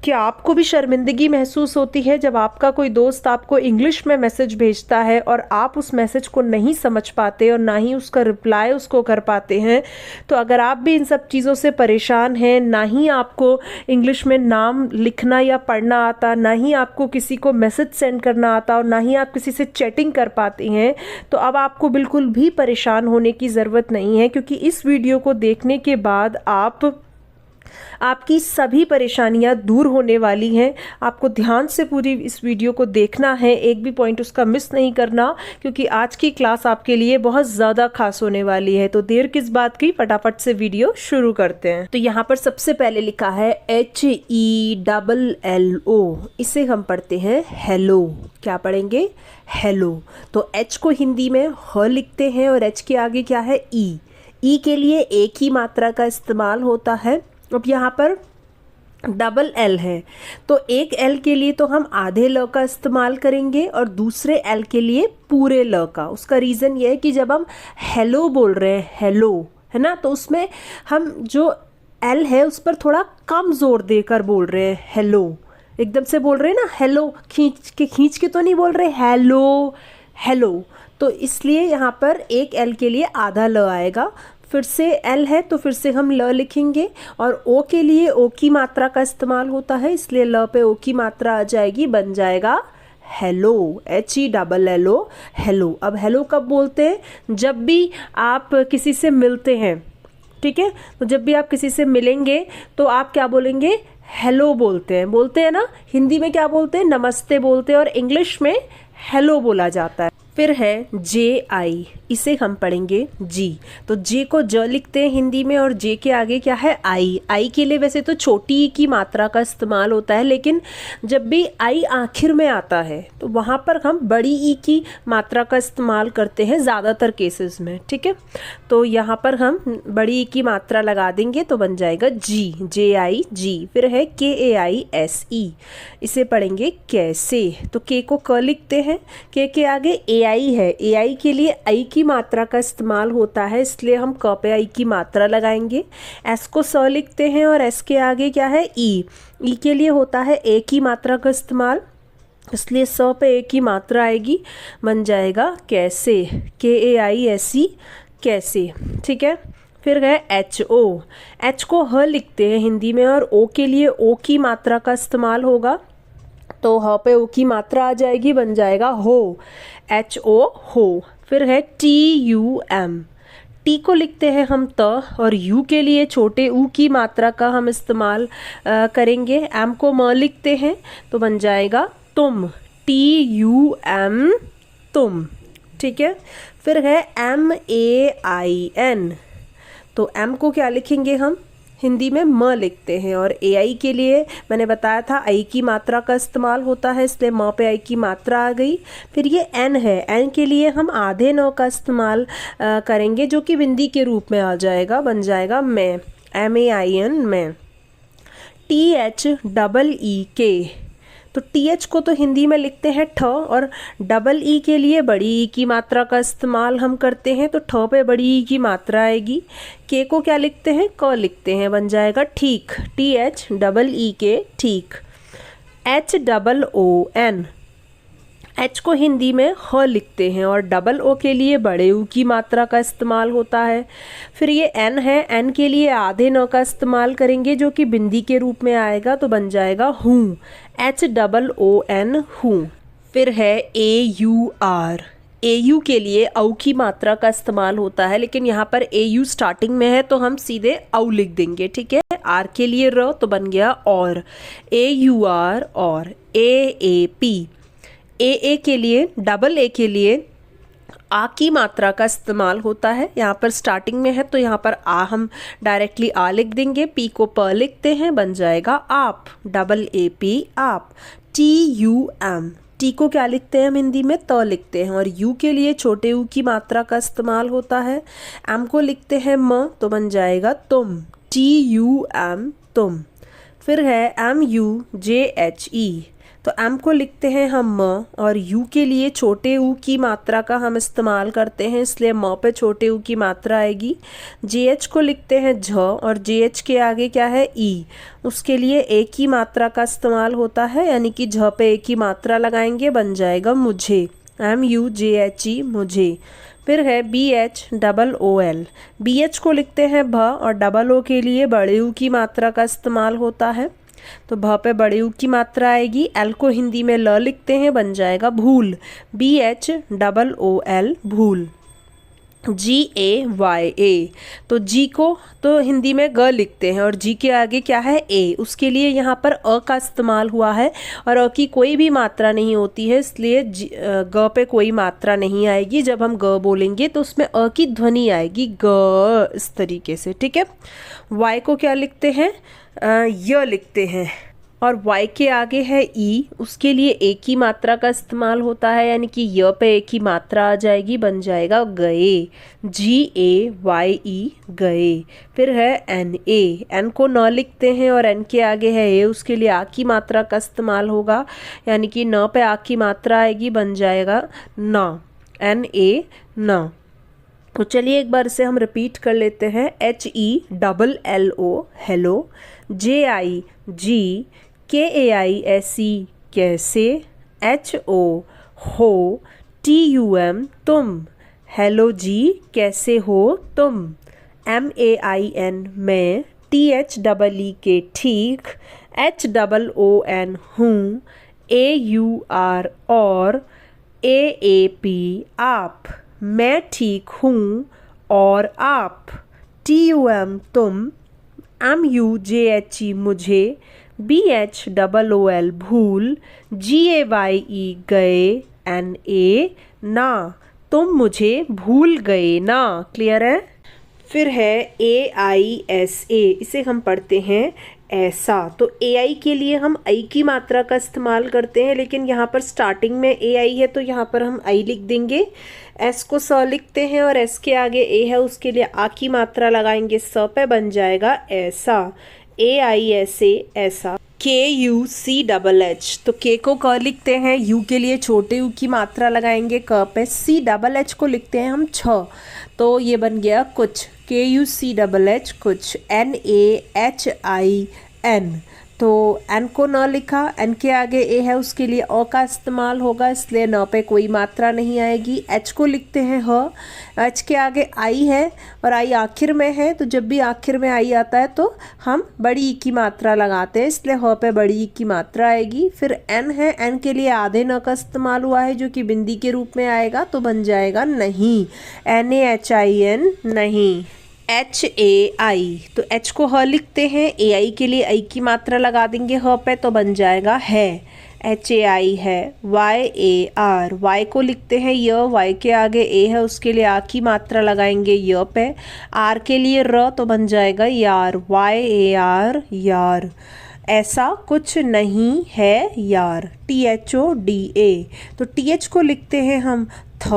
क्या आपको भी शर्मिंदगी महसूस होती है जब आपका कोई दोस्त आपको इंग्लिश में मैसेज भेजता है और आप उस मैसेज को नहीं समझ पाते और ना ही उसका रिप्लाई उसको कर पाते हैं? तो अगर आप भी इन सब चीज़ों से परेशान हैं, ना ही आपको इंग्लिश में नाम लिखना या पढ़ना आता, ना ही आपको किसी को मैसेज सेंड करना आता और ना ही आप किसी से चैटिंग कर पाते हैं, तो अब आपको बिल्कुल भी परेशान होने की ज़रूरत नहीं है, क्योंकि इस वीडियो को देखने के बाद आपकी सभी परेशानियां दूर होने वाली हैं। आपको ध्यान से पूरी इस वीडियो को देखना है, एक भी पॉइंट उसका मिस नहीं करना, क्योंकि आज की क्लास आपके लिए बहुत ज़्यादा खास होने वाली है। तो देर किस बात की, फटाफट से वीडियो शुरू करते हैं। तो यहाँ पर सबसे पहले लिखा है HELLO, इसे हम पढ़ते हैं हेलो। क्या पढ़ेंगे? हेलो। तो H को हिंदी में ह लिखते हैं और H के आगे क्या है? ई के लिए एक ही मात्रा का इस्तेमाल होता है। अब यहाँ पर डबल एल है, तो एक एल के लिए तो हम आधे ल का इस्तेमाल करेंगे और दूसरे एल के लिए पूरे ल का। उसका रीज़न ये है कि जब हम हेलो बोल रहे हैं, हेलो है ना, तो उसमें हम जो एल है उस पर थोड़ा कम जोर देकर बोल रहे हैं। हेलो एकदम से बोल रहे हैं ना, हेलो खींच के तो नहीं बोल रहे, हेलो हेलो। तो इसलिए यहाँ पर एक एल के लिए आधा ल आएगा। फिर से एल है तो फिर से हम ल लिखेंगे, और ओ के लिए ओ की मात्रा का इस्तेमाल होता है, इसलिए ल पे ओ की मात्रा आ जाएगी, बन जाएगा हेलो। HELLO, hello. अब हेलो कब बोलते हैं? जब भी आप किसी से मिलते हैं, ठीक है, तो जब भी आप किसी से मिलेंगे तो आप क्या बोलेंगे? हेलो बोलते हैं ना। हिंदी में क्या बोलते हैं? नमस्ते बोलते हैं, और इंग्लिश में हेलो बोला जाता है। फिर है JI, इसे हम पढ़ेंगे जी। तो जे को ज लिखते हैं हिंदी में, और जे के आगे क्या है? आई के लिए वैसे तो छोटी ई की मात्रा का इस्तेमाल होता है, लेकिन जब भी आई आखिर में आता है तो वहाँ पर हम बड़ी ई की मात्रा का इस्तेमाल करते हैं ज़्यादातर केसेस में, ठीक है। तो यहाँ पर हम बड़ी ई की मात्रा लगा देंगे तो बन जाएगा जी, JI जी। फिर है KAISE, इसे पढ़ेंगे कैसे। तो के को क लिखते हैं, के आगे AI है, AI के लिए आई की मात्रा का इस्तेमाल होता है, इसलिए हम क पे आई की मात्रा लगाएंगे। एस को स लिखते हैं और एस के आगे क्या है? ई के लिए होता है ए की मात्रा का इस्तेमाल, इसलिए स पे ए की मात्रा आएगी, बन जाएगा कैसे, KAISE कैसे, ठीक है। फिर है HO, H को ह लिखते हैं हिंदी में, और ओ के लिए ओ की मात्रा का इस्तेमाल होगा, तो ह पे ओ की मात्रा आ जाएगी, बन जाएगा हो, HO हो। फिर है TUM, टी को लिखते हैं हम त, और यू के लिए छोटे ऊ की मात्रा का हम इस्तेमाल करेंगे। एम को म लिखते हैं तो बन जाएगा तुम, TUM तुम, ठीक है। फिर है MAIN, तो एम को क्या लिखेंगे हम? हिंदी में म लिखते हैं, और AI के लिए मैंने बताया था आई की मात्रा का इस्तेमाल होता है, इसलिए म पे आई की मात्रा आ गई। फिर ये N है, N के लिए हम आधे न का इस्तेमाल करेंगे, जो कि बिंदी के रूप में आ जाएगा, बन जाएगा मैं, MAIN मैं। THEE, तो TH को तो हिंदी में लिखते हैं ठ, और डबल ई के लिए बड़ी ई की मात्रा का इस्तेमाल हम करते हैं, तो ठ पे बड़ी ई की मात्रा आएगी। के को क्या लिखते हैं? क लिखते हैं, बन जाएगा ठीक, THEE ठीक। HOON, H को हिंदी में ह लिखते हैं, और डबल ओ के लिए बड़े ऊ की मात्रा का इस्तेमाल होता है। फिर ये N है, N के लिए आधे न का इस्तेमाल करेंगे, जो कि बिंदी के रूप में आएगा, तो बन जाएगा हूँ, HOON हूँ। फिर है AUR, AU के लिए औ की मात्रा का इस्तेमाल होता है, लेकिन यहाँ पर AU स्टार्टिंग में है तो हम सीधे औ लिख देंगे, ठीक है। आर के लिए र, तो बन गया और, AUR और। AAP, AA के लिए, डबल ए के लिए आ की मात्रा का इस्तेमाल होता है, यहाँ पर स्टार्टिंग में है तो यहाँ पर आ हम डायरेक्टली आ लिख देंगे। पी को प लिखते हैं, बन जाएगा आप, AAP आप। TUM, टी को क्या लिखते हैं हम हिंदी में? त लिखते हैं, और यू के लिए छोटे ऊ की मात्रा का इस्तेमाल होता है। एम को लिखते हैं म, तो बन जाएगा तुम, TUM तुम। फिर है MUJHE, तो एम को लिखते हैं हम म, और यू के लिए छोटे ऊ की मात्रा का हम इस्तेमाल करते हैं, इसलिए म पे छोटे ऊ की मात्रा आएगी। जे एच को लिखते हैं झ, और जे एच के आगे क्या है ई, उसके लिए ए की मात्रा का इस्तेमाल होता है, यानी कि झ पे ए की मात्रा लगाएंगे, बन जाएगा मुझे, MUJHE मुझे। फिर है BHOOL, BH को लिखते हैं भ, और डबल ओ के लिए बड़े ऊ की मात्रा का इस्तेमाल होता है, तो भ पे बड़े ऊ की मात्रा आएगी। एल को हिंदी में ल लिखते हैं, बन जाएगा भूल, BHOOL भूल। GAYA, तो जी को तो हिंदी में ग लिखते हैं, और जी के आगे क्या है ए, उसके लिए यहाँ पर अ का इस्तेमाल हुआ है, और अ की कोई भी मात्रा नहीं होती है, इसलिए ग पे कोई मात्रा नहीं आएगी। जब हम ग बोलेंगे तो उसमें अ की ध्वनि आएगी, ग, इस तरीके से, ठीक है। वाई को क्या लिखते हैं, य लिखते हैं, और y के आगे है ई, उसके लिए ए की मात्रा का इस्तेमाल होता है, यानी कि य पे ए की मात्रा आ जाएगी, बन जाएगा गए, GAYE गए। फिर है NA, एन को न लिखते हैं, और एन के आगे है ए, उसके लिए आ की मात्रा का इस्तेमाल होगा, यानी कि न पे आ की मात्रा आएगी, बन जाएगा ना, NA ना। तो चलिए एक बार इसे हम रिपीट कर लेते हैं। HELLO हेलो, JIG KAISE कैसे, HO हो, TUM तुम, हेलो जी कैसे हो तुम, MAIN मैं, THEE के ठीक, HOON हूँ, AUR और, AAP आप, मैं ठीक हूँ और आप, TUM तुम, MUJHE मुझे, BHOOL भूल, GAYE गए, NA ना, तुम मुझे भूल गए ना। क्लियर है। फिर है AISA, इसे हम पढ़ते हैं ऐसा। तो AI के लिए हम आई की मात्रा का इस्तेमाल करते हैं, लेकिन यहाँ पर स्टार्टिंग में AI है तो यहाँ पर हम आई लिख देंगे। S को स लिखते हैं, और S के आगे A है, उसके लिए आ की मात्रा लगाएंगे, स पे, बन जाएगा ऐसा, AISA ऐसा। KUCHH, तो K को क लिखते हैं, U के लिए छोटे U की मात्रा लगाएंगे क पे, CHH को लिखते हैं हम छ, तो ये बन गया कुछ, KUCHH कुछ, NAHIN। तो N को न लिखा, N के आगे ए है, उसके लिए अ का इस्तेमाल होगा, इसलिए न पे कोई मात्रा नहीं आएगी। H को लिखते हैं ह, H के आगे आई है, और आई आखिर में है, तो जब भी आखिर में आई आता है तो हम बड़ी ई की मात्रा लगाते हैं, इसलिए ह पे बड़ी ई की मात्रा आएगी। फिर N है, N के लिए आधे न का इस्तेमाल हुआ है, जो कि बिंदी के रूप में आएगा, तो बन जाएगा नहीं, NAHIN नहीं। HAI, तो H को ह लिखते हैं, AI के लिए आई की मात्रा लगा देंगे ह पे, तो बन जाएगा है, HAI है। YAR, Y को लिखते हैं य, Y के आगे ए है, उसके लिए आ की मात्रा लगाएंगे य पे, R के लिए र, तो बन जाएगा यार, YAR यार। ऐसा कुछ नहीं है यार, THODA, तो TH को लिखते हैं हम थ,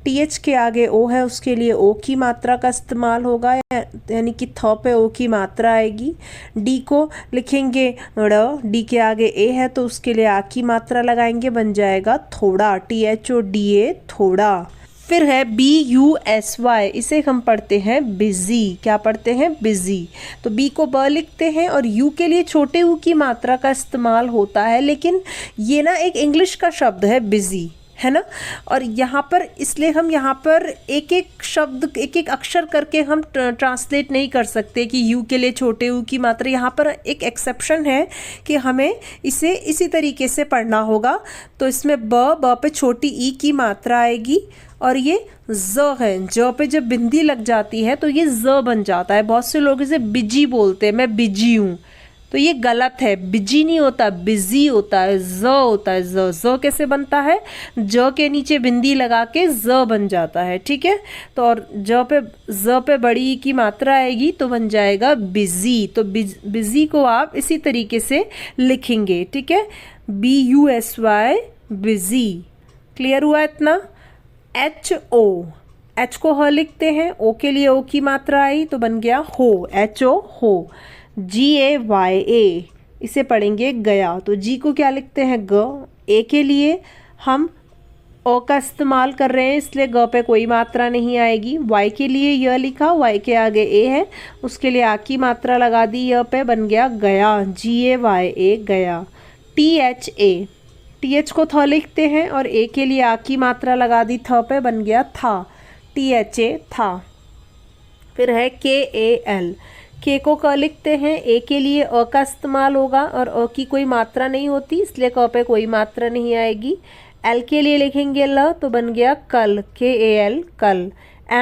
TH के आगे ओ है, उसके लिए ओ की मात्रा का इस्तेमाल होगा, यानी कि थ पे ओ की मात्रा आएगी। D को लिखेंगे ड़, D के आगे ए है, तो उसके लिए आ की मात्रा लगाएंगे, बन जाएगा थोड़ा, THODA थोड़ा। फिर है BUSY, इसे हम पढ़ते हैं बिजी। क्या पढ़ते हैं? बिजी। तो बी को ब लिखते हैं, और यू के लिए छोटे ऊ की मात्रा का इस्तेमाल होता है, लेकिन ये ना एक इंग्लिश का शब्द है बिजी, है ना। और यहाँ पर इसलिए हम यहाँ पर एक एक शब्द, एक एक अक्षर करके हम ट्रांसलेट नहीं कर सकते कि यू के लिए छोटे ऊ की मात्रा। यहाँ पर एक एक्सेप्शन है कि हमें इसे इसी तरीके से पढ़ना होगा। तो इसमें ब पे छोटी ई की मात्रा आएगी, और ये ज है, ज पे जब बिंदी लग जाती है तो ये ज बन जाता है। बहुत से लोग इसे बिजी बोलते हैं, मैं बिजी हूँ, तो ये गलत है। बिजी नहीं होता, बिजी होता है, ज होता है। ज कैसे बनता है? ज के नीचे बिंदी लगा के ज बन जाता है, ठीक है। तो और ज पे बड़ी ई की मात्रा आएगी तो बन जाएगा बिजी। तो बिजी को आप इसी तरीके से लिखेंगे, ठीक है, BUSY बिजी। क्लियर हुआ इतना? एच को ह लिखते हैं, ओ के लिए ओ की मात्रा आई तो बन गया हो, HO हो। GAYA इसे पढ़ेंगे गया। तो जी को क्या लिखते हैं ग। ए के लिए हम ओ का इस्तेमाल कर रहे हैं इसलिए ग पे कोई मात्रा नहीं आएगी। वाई के लिए य लिखा, वाई के आगे ए है, उसके लिए आ की मात्रा लगा दी, य पे बन गया गया, GAYA गया। TH को थ लिखते हैं और ए के लिए आ की मात्रा लगा दी, थ पे बन गया था, THA था। फिर है KAL, के को क लिखते हैं, ए के लिए अ का इस्तेमाल होगा और अ की कोई मात्रा नहीं होती इसलिए क पे कोई मात्रा नहीं आएगी। एल के लिए लिखेंगे ल तो बन गया कल, KAL कल।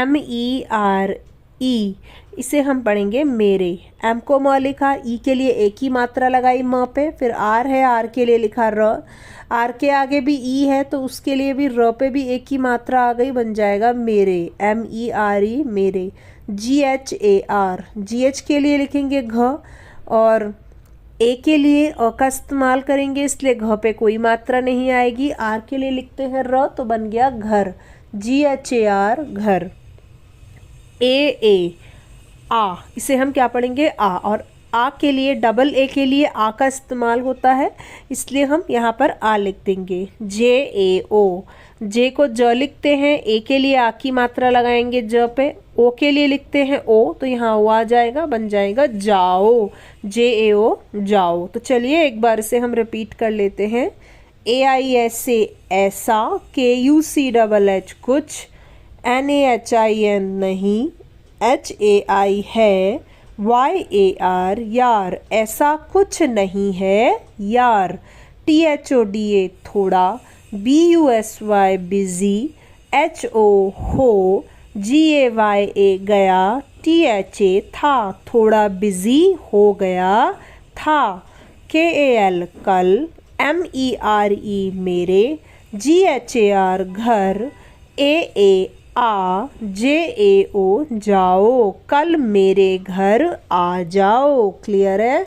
MERE, इसे हम पढ़ेंगे मेरे। एम को म लिखा, ई के लिए एक ही मात्रा लगाई म पे, फिर आर है, आर के लिए लिखा र, आर के आगे भी ई है तो उसके लिए भी र पे भी एक ही मात्रा आ गई, बन जाएगा मेरे, MERE मेरे। GHAR, GH के लिए लिखेंगे घ और ए के लिए अ का इस्तेमाल करेंगे इसलिए घ पे कोई मात्रा नहीं आएगी। आर के लिए लिखते हैं र तो बन गया घर, GHAR घर। आ, इसे हम क्या पढ़ेंगे आ, और आ के लिए डबल ए के लिए आ का इस्तेमाल होता है इसलिए हम यहाँ पर आ लिख देंगे। JAO, जे को ज लिखते हैं, ए के लिए आ की मात्रा लगाएंगे ज पे, ओ के लिए लिखते हैं ओ तो यहाँ ओ आ जाएगा, बन जाएगा जाओ, JAO जाओ। तो चलिए एक बार इसे हम रिपीट कर लेते हैं। AISA ऐसा, KUCHH कुछ, NAHIN नहीं, HAI है, YAR यार, ऐसा कुछ नहीं है यार। THODA थोड़ा, BUSY बिजी, HO हो, GAYA गया, THA था, थोड़ा बिजी हो गया था। KAL कल, MERE मेरे, GHAR घर, AA आ, JAO जाओ, कल मेरे घर आ जाओ। क्लियर है।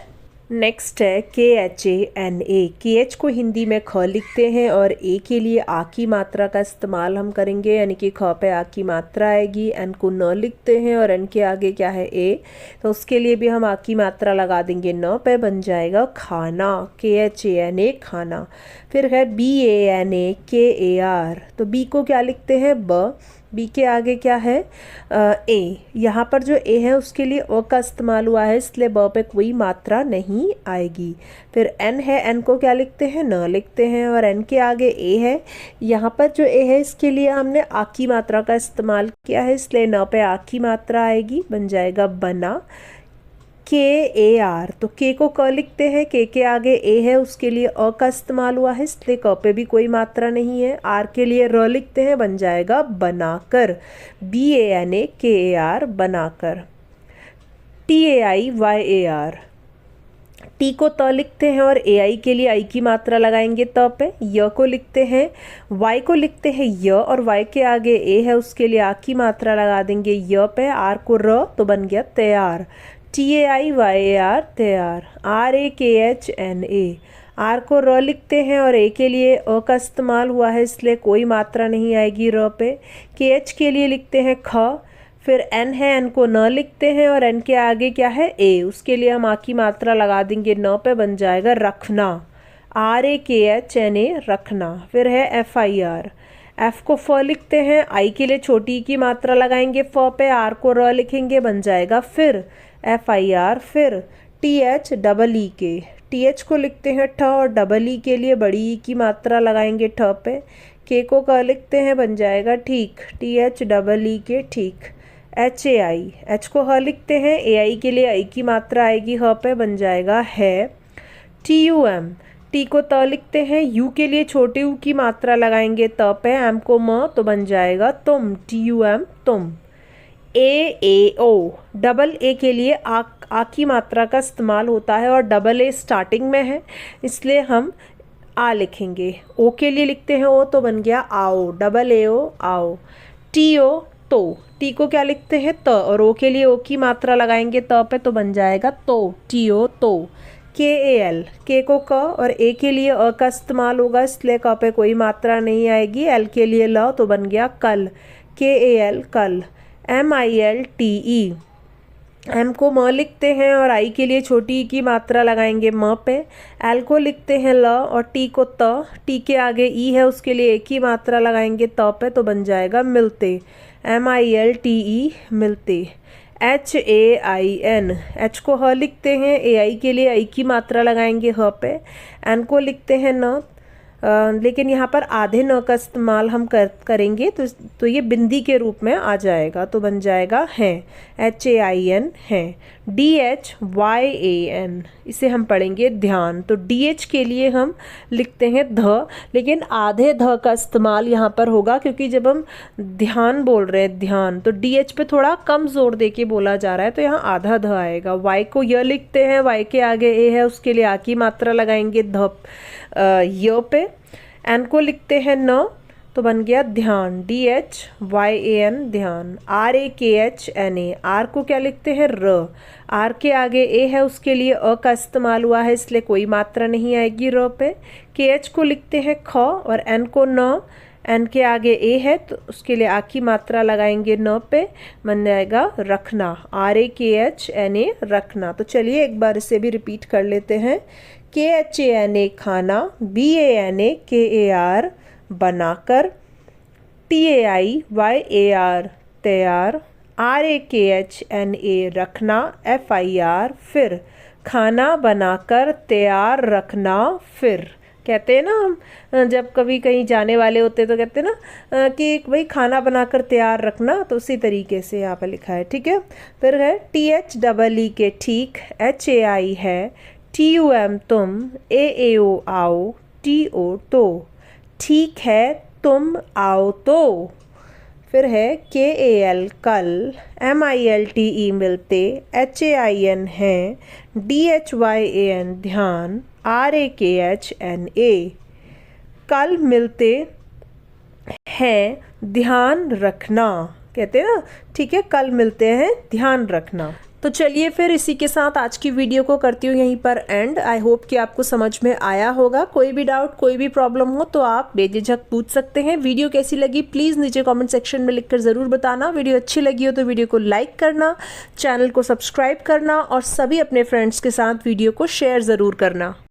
नेक्स्ट है KHANA। KH को हिंदी में ख लिखते हैं और ए के लिए आ की मात्रा का इस्तेमाल हम करेंगे, यानी कि ख पे आ की मात्रा आएगी। एन को न लिखते हैं और एन के आगे क्या है ए, तो उसके लिए भी हम आ की मात्रा लगा देंगे, न पे बन जाएगा खाना, KHANA खाना। फिर है BANAKAR, तो बी को क्या लिखते हैं ब, बी के आगे क्या है ए, यहाँ पर जो ए है उसके लिए ओ का इस्तेमाल हुआ है इसलिए ब पे कोई मात्रा नहीं आएगी। फिर एन है, एन को क्या लिखते हैं न लिखते हैं और एन के आगे ए है, यहाँ पर जो ए है इसके लिए हमने आ की मात्रा का इस्तेमाल किया है इसलिए न पे आ की मात्रा आएगी, बन जाएगा बना। KAR, तो के को क लिखते हैं, के आगे ए है उसके लिए अ का इस्तेमाल हुआ है इसलिए क पे भी कोई मात्रा नहीं है। आर के लिए र लिखते हैं, बन जाएगा बनाकर, BANAKAR बनाकर। TAIYAR, टी को त लिखते हैं और AI के लिए आई की मात्रा लगाएंगे त पे। य को लिखते हैं, वाई को लिखते हैं य और वाई के आगे ए है उसके लिए आ की मात्रा लगा देंगे य पे। आर को र तो बन गया तैयार, TAIYAR तैयार। RAKHNA, आर को र लिखते हैं और ए के लिए अ का इस्तेमाल हुआ है इसलिए कोई मात्रा नहीं आएगी र पे। KH के लिए लिखते हैं ख, फिर एन है, एन को न लिखते हैं और एन के आगे क्या है ए, उसके लिए हम आ की मात्रा लगा देंगे न पे, बन जाएगा रखना, RAKHNA रखना। फिर है FIR, एफ को फ लिखते हैं, आई के लिए छोटी की मात्रा लगाएंगे फ पे, आर को र लिखेंगे, बन जाएगा फिर FIR। फिर THEE, TH को लिखते हैं ठ और डबल ई के लिए बड़ी ई की मात्रा लगाएंगे ठ पे। के को क लिखते हैं, बन जाएगा ठीक, THEE के ठीक। HAI, एच को ह लिखते हैं, AI के लिए आई की मात्रा आएगी ह पे, बन जाएगा है। TUM, टी को त लिखते हैं, यू के लिए छोटे यू की मात्रा लगाएंगे त पे, एम को म तो बन जाएगा तुम, TUM तुम। AAO, डबल ए के लिए आ की मात्रा का इस्तेमाल होता है और डबल ए स्टार्टिंग में है इसलिए हम आ लिखेंगे। ओ के लिए लिखते हैं ओ तो बन गया आओ, डबल AO आओ। TO तो, टी को क्या लिखते हैं त और ओ के लिए ओ की मात्रा लगाएंगे त पे तो बन जाएगा तो, TO तो। KAL, के को क और ए के लिए अ का इस्तेमाल होगा इसलिए क पे कोई मात्रा नहीं आएगी। एल के लिए ल तो बन गया कल, KAL कल। MILTE, एम को म लिखते हैं और आई के लिए छोटी ई की मात्रा लगाएंगे म पे। एल को लिखते हैं ल और टी को त। टी के आगे ई है, उसके लिए एक ही मात्रा लगाएंगे त पे, तो बन जाएगा मिलते। MILTE मिलते। HAIN, एच को ह लिखते हैं, ए आई के लिए आई की मात्रा लगाएंगे ह पे। एन को लिखते हैं न, लेकिन यहाँ पर आधे न का इस्तेमाल हम करेंगे तो ये बिंदी के रूप में आ जाएगा, तो बन जाएगा हैं। HAIN हैं। DHYAN, इसे हम पढ़ेंगे ध्यान। तो DH के लिए हम लिखते हैं ध, लेकिन आधे ध का इस्तेमाल यहाँ पर होगा, क्योंकि जब हम ध्यान बोल रहे हैं ध्यान, तो DH पे थोड़ा कम जोर दे के बोला जा रहा है, तो यहाँ आधा ध आएगा। Y को य लिखते हैं, Y के आगे ए है, उसके लिए आ की मात्रा लगाएंगे ध य पे। एन को लिखते हैं न, तो बन गया ध्यान। DHYAN ध्यान। RAKHNA, आर को क्या लिखते हैं र, आर के आगे ए है, उसके लिए अ का इस्तेमाल हुआ है, इसलिए कोई मात्रा नहीं आएगी र पे। KH को लिखते हैं ख और एन को न, एन के आगे ए है तो उसके लिए आ की मात्रा लगाएंगे न पे, बन जाएगा रखना। RAKHNA रखना। तो चलिए एक बार इसे भी रिपीट कर लेते हैं। KHANA खाना, BANA KAR बनाकर, TAIYAR तैयार, RAKHNA रखना, FIR फिर, खाना बनाकर तैयार रखना फिर। कहते हैं ना हम जब कभी कहीं जाने वाले होते तो कहते हैं ना कि भाई खाना बनाकर तैयार रखना, तो उसी तरीके से यहाँ पर लिखा है, ठीक है। फिर है THEE के ठीक, HAI है, TUM तुम, AAO आओ, TO तो, ठीक है तुम आओ तो। फिर है KAL कल, MILTE मिलते, HAIN हैं, DHYAN ध्यान, RAKHNA कल मिलते हैं ध्यान रखना। कहते हैं ना, ठीक है, कल मिलते हैं ध्यान रखना। तो चलिए फिर इसी के साथ आज की वीडियो को करती हूँ यहीं पर एंड। आई होप कि आपको समझ में आया होगा। कोई भी डाउट, कोई भी प्रॉब्लम हो तो आप बेझिझक पूछ सकते हैं। वीडियो कैसी लगी प्लीज़ नीचे कमेंट सेक्शन में लिखकर ज़रूर बताना। वीडियो अच्छी लगी हो तो वीडियो को लाइक करना, चैनल को सब्सक्राइब करना और सभी अपने फ्रेंड्स के साथ वीडियो को शेयर ज़रूर करना।